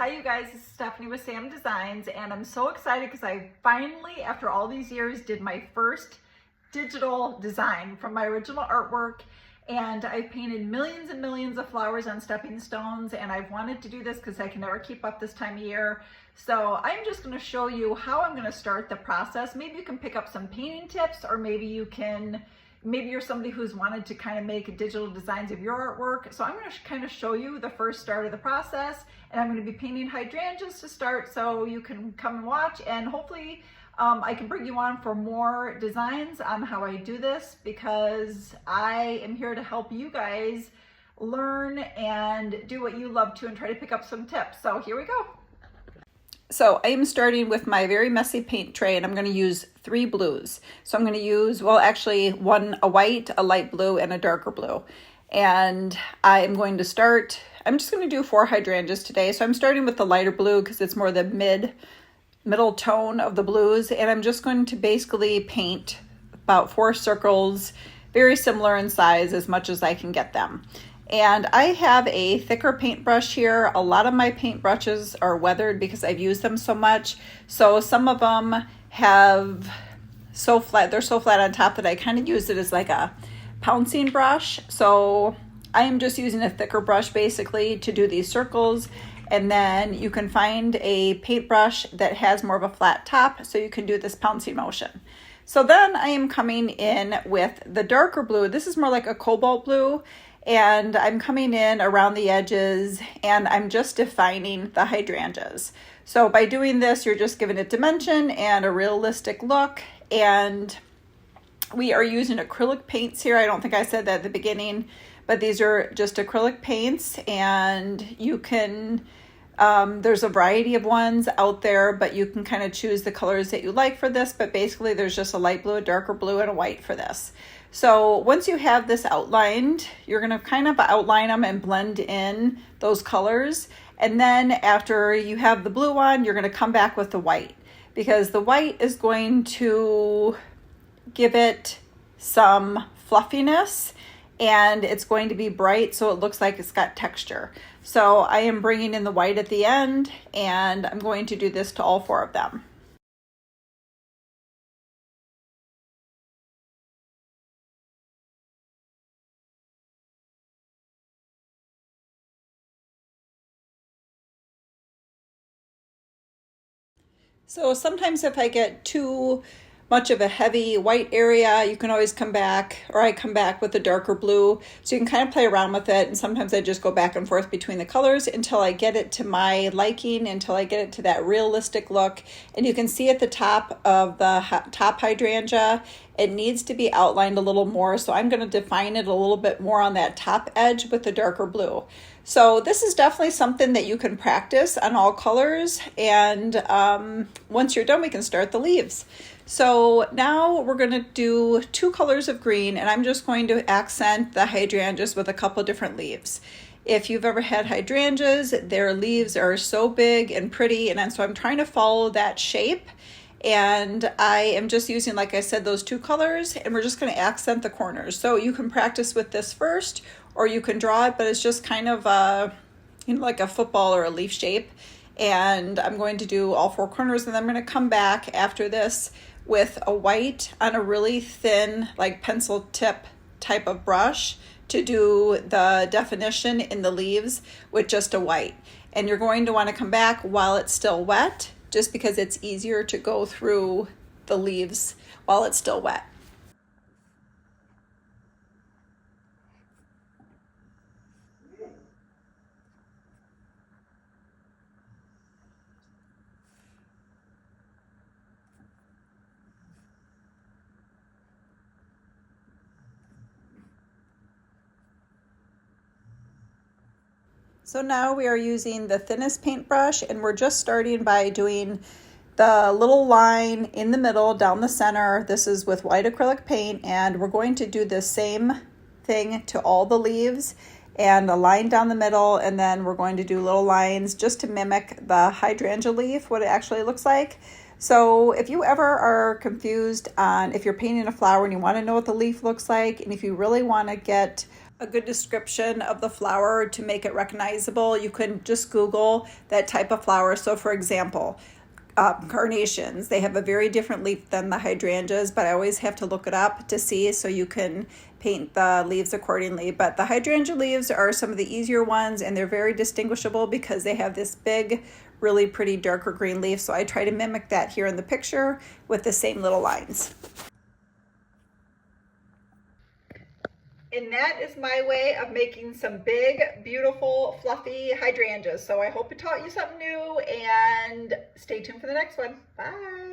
Hi you guys, this is Stephanie with Sam Designs, and I'm so excited because I finally, after all these years, did my first digital design from my original artwork. And I've painted millions and millions of flowers on stepping stones, and I've wanted to do this because I can never keep up this time of year. So I'm just going to show you how I'm going to start the process. Maybe you can pick up some painting tips, or maybe you're somebody who's wanted to kind of make digital designs of your artwork. So I'm going to kind of show you the first start of the process, and I'm going to be painting hydrangeas to start, so you can come and watch, and hopefully I can bring you on for more designs on how I do this, because I am here to help you guys learn and do what you love to and try to pick up some tips. So here we go. So I am starting with my very messy paint tray, and I'm going to use 3 blues. So I'm going to use, well, actually a white, a light blue, and a darker blue. And I am going to start, I'm just going to do 4 hydrangeas today. So I'm starting with the lighter blue because it's more the middle tone of the blues. And I'm just going to basically paint about 4 circles, very similar in size as much as I can get them. And I have a thicker paintbrush here. A lot of my paintbrushes are weathered because I've used them so much. So some of them have they're so flat on top that I kind of use it as like a pouncing brush. So I am just using a thicker brush basically to do these circles. And then you can find a paintbrush that has more of a flat top, so you can do this pouncing motion. So then I am coming in with the darker blue. This is more like a cobalt blue. And I'm coming in around the edges, and I'm just defining the hydrangeas. So by doing this, you're just giving it dimension and a realistic look. And we are using acrylic paints here. I don't think I said that at the beginning, but these are just acrylic paints, and you can, there's a variety of ones out there, but you can kind of choose the colors that you like for this. But basically there's just a light blue, a darker blue, and a white for this. So once you have this outlined, you're going to kind of outline them and blend in those colors. And then after you have the blue on, you're going to come back with the white, because the white is going to give it some fluffiness, and it's going to be bright so it looks like it's got texture. So I am bringing in the white at the end, and I'm going to do this to all 4 of them. So sometimes if I get too much of a heavy white area, you can always come back, or I come back with a darker blue. So you can kind of play around with it. And sometimes I just go back and forth between the colors until I get it to my liking, until I get it to that realistic look. And you can see at the top of the top hydrangea, it needs to be outlined a little more. So I'm going to define it a little bit more on that top edge with the darker blue. So this is definitely something that you can practice on all colors. And once you're done, we can start the leaves. So now we're going to do 2 colors of green, and I'm just going to accent the hydrangeas with a couple different leaves. If you've ever had hydrangeas, their leaves are so big and pretty, and so I'm trying to follow that shape. And I am just using, like I said, those 2 colors, and we're just going to accent the corners. So you can practice with this first, or you can draw it, but it's just kind of like a football or a leaf shape. And I'm going to do all 4 corners, and then I'm going to come back after this with a white on a really thin, like pencil tip type of brush to do the definition in the leaves with just a white. And you're going to want to come back while it's still wet, just because it's easier to go through the leaves while it's still wet. So now we are using the thinnest paintbrush, and we're just starting by doing the little line in the middle down the center. This is with white acrylic paint, and we're going to do the same thing to all the leaves, and a line down the middle, and then we're going to do little lines just to mimic the hydrangea leaf, what it actually looks like. So if you ever are confused on if you're painting a flower and you want to know what the leaf looks like, and if you really want to get a good description of the flower to make it recognizable, you can just Google that type of flower. So for example, carnations, they have a very different leaf than the hydrangeas, but I always have to look it up to see, so you can paint the leaves accordingly. But the hydrangea leaves are some of the easier ones, and they're very distinguishable because they have this big, really pretty darker green leaf. So I try to mimic that here in the picture with the same little lines. And that is my way of making some big, beautiful, fluffy hydrangeas. So I hope it taught you something new, and stay tuned for the next one. Bye.